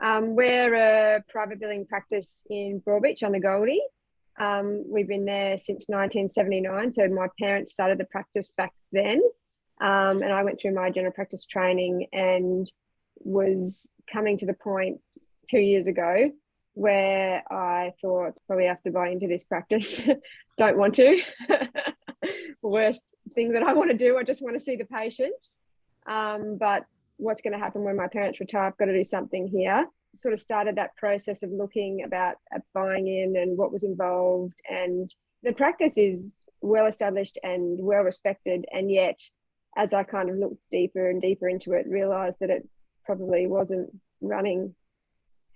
We're a private billing practice in Broadbeach on the Goldie. We've been there since 1979. So my parents started the practice back then. And I went through my general practice training and was coming to the point 2 years ago where I thought probably have to buy into this practice. Don't want to. Worst thing that I want to do. I just want to see the patients. But what's going to happen when my parents retire? I've got to do something here. Sort of started that process of looking about at buying in and what was involved. And the practice is well established and well respected. And yet, as I kind of looked deeper and deeper into it, realised that it probably wasn't running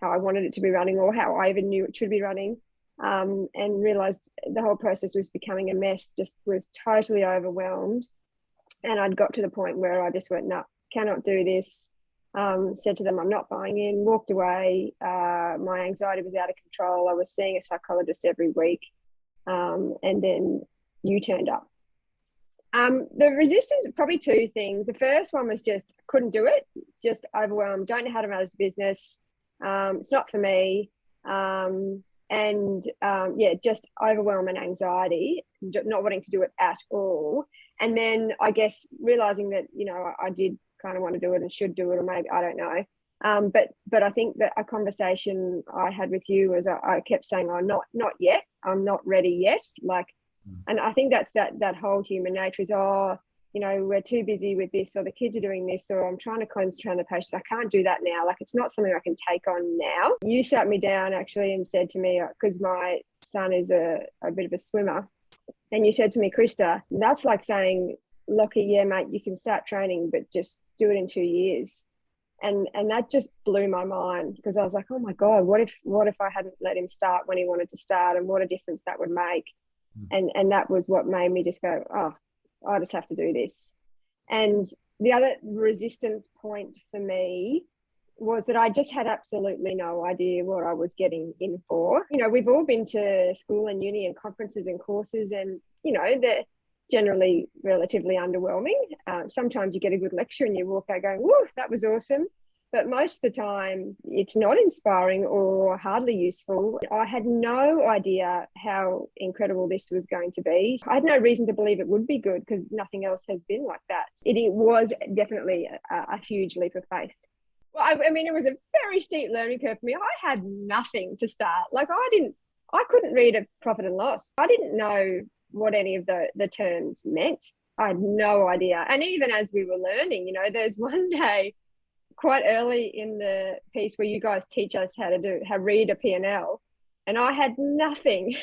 how I wanted it to be running or how I even knew it should be running. And realised the whole process was becoming a mess, just was totally overwhelmed. And I'd got to the point where I just went, no, cannot do this. Said to them, I'm not buying in, walked away. My anxiety was out of control. I was seeing a psychologist every week. And then you turned up. The resistance, probably two things. The first one was just couldn't do it, just overwhelmed, don't know how to manage the business. It's not for me. Just overwhelm and anxiety, not wanting to do it at all. And then I guess realizing that, I did kind of want to do it and should do it, or maybe I don't know. But I think that a conversation I had with you was I kept saying, "Oh, not yet. I'm not ready yet." And I think that's that whole human nature is, we're too busy with this, or the kids are doing this, or I'm trying to concentrate on the patients. I can't do that now. It's not something I can take on now. You sat me down actually and said to me, because my son is a bit of a swimmer, and you said to me, Krista, that's like saying, Lockie, yeah, mate, you can start training, but just do it in 2 years. And that just blew my mind, because I was like, oh my God, what if I hadn't let him start when he wanted to start, and what a difference that would make. And that was what made me just go, oh, I just have to do this. And the other resistance point for me was that I just had absolutely no idea what I was getting in for. We've all been to school and uni and conferences and courses, and, they're generally relatively underwhelming. Sometimes you get a good lecture and you walk out going, whoa, that was awesome. But most of the time, it's not inspiring or hardly useful. I had no idea how incredible this was going to be. I had no reason to believe it would be good, because nothing else has been like that. It was definitely a huge leap of faith. Well, I mean, it was a very steep learning curve for me. I had nothing to start. I couldn't read a profit and loss. I didn't know what any of the terms meant. I had no idea. And even as we were learning, there's one day quite early in the piece where you guys teach us how to read a P&L, and I had nothing.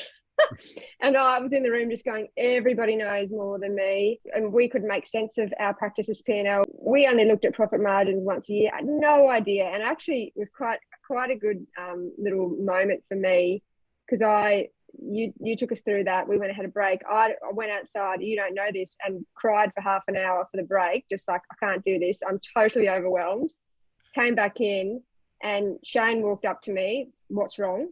And I was in the room just going, everybody knows more than me, and we could make sense of our practice's P&L. We only looked at profit margins once a year. I had no idea. And actually it was quite a good little moment for me, because you took us through that. We went and had a break. I went outside, you don't know this, and cried for half an hour for the break, just like, I can't do this. I'm totally overwhelmed. Came back in, and Shane walked up to me, what's wrong?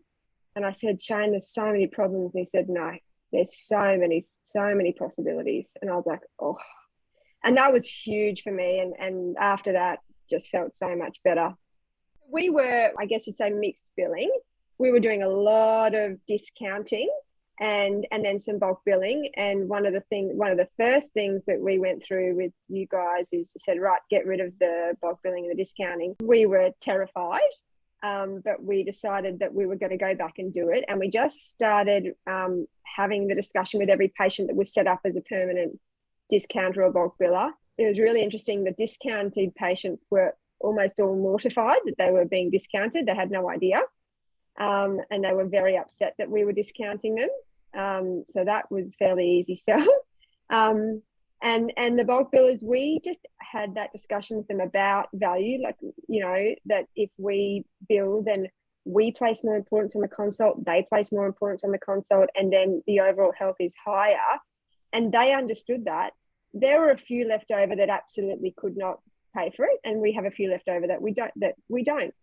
And I said, Shane, there's so many problems. And he said, no, there's so many possibilities. And I was like, oh. And that was huge for me. And after that, just felt so much better. We were, I guess you'd say, mixed billing. We were doing a lot of discounting and then some bulk billing. And one of the first things that we went through with you guys is to said, right, get rid of the bulk billing and the discounting. We were terrified, but we decided that we were going to go back and do it. And we just started having the discussion with every patient that was set up as a permanent discounter or bulk biller. It was really interesting. The discounted patients were almost all mortified that they were being discounted. They had no idea. And they were very upset that we were discounting them. So that was fairly easy sell. And the bulk billers, we just had that discussion with them about value, that if we bill, then we place more importance on the consult, they place more importance on the consult, and then the overall health is higher. And they understood that. There were a few left over that absolutely could not pay for it, and we have a few left over that we don't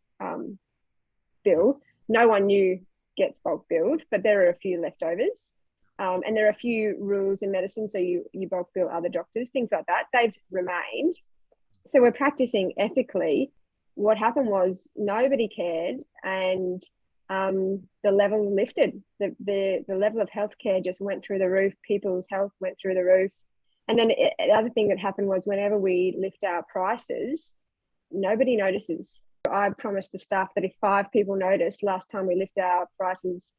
bill. No one new gets bulk billed, but there are a few leftovers. And there are a few rules in medicine, so you bulk bill other doctors, things like that. They've remained. So we're practicing ethically, what happened was nobody cared, and the level lifted. The level of healthcare just went through the roof. People's health went through the roof. And then the other thing that happened was whenever we lift our prices, nobody notices. I promised the staff that if 5 people noticed last time we lifted our prices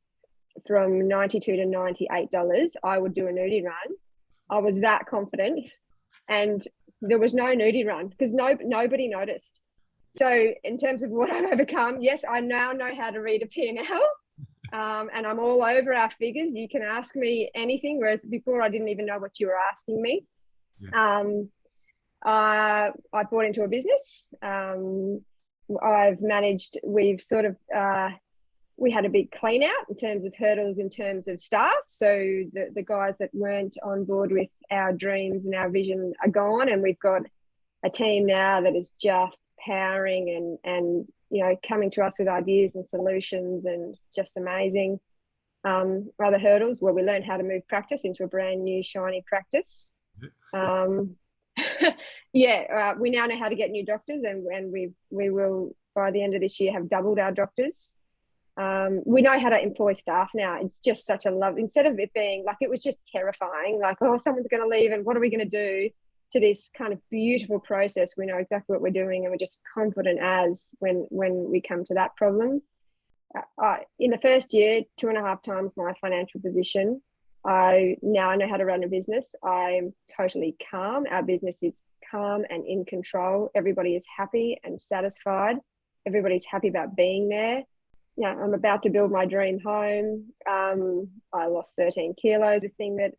from $92 to $98, I would do a nudie run. I was that confident, and there was no nudie run because nobody noticed. So in terms of what I've overcome, yes, I now know how to read a P&L, and I'm all over our figures. You can ask me anything, whereas before I didn't even know what you were asking me. Yeah. I bought into a business. I've managed, we've sort of, we had a big clean out in terms of hurdles, in terms of staff. So the guys that weren't on board with our dreams and our vision are gone. And we've got a team now that is just powering and you know, coming to us with ideas and solutions, and just amazing. Other hurdles, well, we learned how to move practice into a brand new shiny practice. We now know how to get new doctors, and we will, by the end of this year, have doubled our doctors. We know how to employ staff now. It's just such a love, instead of it being like, it was just terrifying, like, oh, someone's going to leave and what are we going to do, to this kind of beautiful process. We know exactly what we're doing, and we're just confident as when we come to that problem. In the first year, 2.5 times my financial position. I now know how to run a business. I'm totally calm. Our business is calm and in control. Everybody is happy and satisfied. Everybody's happy about being there. Yeah, I'm about to build my dream home. I lost 13 kilos. The thing that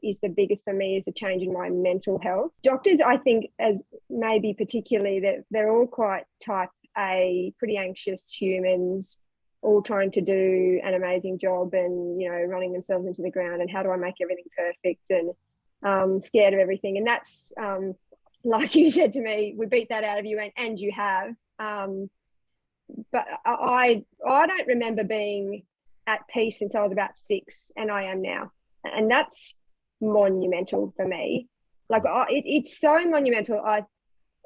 is the biggest for me is the change in my mental health. Doctors, I think, as maybe particularly, that they're all quite type A, pretty anxious humans, all trying to do an amazing job and, you know, running themselves into the ground, and how do I make everything perfect, and scared of everything. And that's, like you said to me, we beat that out of you, and you have. But I don't remember being at peace since I was about 6, and I am now. And that's monumental for me. Like, it's so monumental.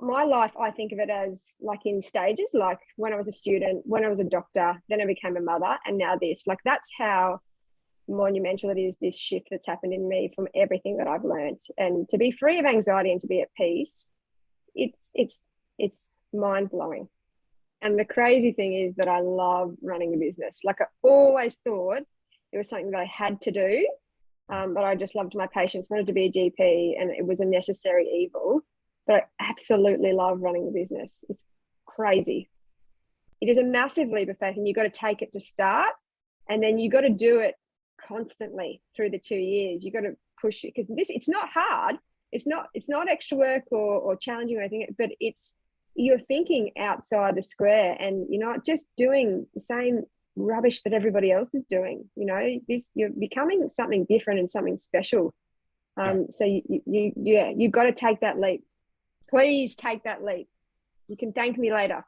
My life, I think of it as like in stages, like when I was a student, when I was a doctor, then I became a mother, and now this. Like, that's how monumental it is, this shift that's happened in me from everything that I've learned. And to be free of anxiety and to be at peace, it's mind-blowing. And the crazy thing is that I love running a business. Like, I always thought it was something that I had to do, but I just loved my patients, wanted to be a GP, and it was a necessary evil. But I absolutely love running the business. It's crazy. It is a massive leap of faith, and you've got to take it to start, and then you've got to do it constantly through the 2 years. You've got to push it, because it's not hard. It's not extra work or challenging or anything, but you're thinking outside the square, and you're not just doing the same rubbish that everybody else is doing. You know, you're becoming something different and something special. So you've got to take that leap. Please take that leap. You can thank me later.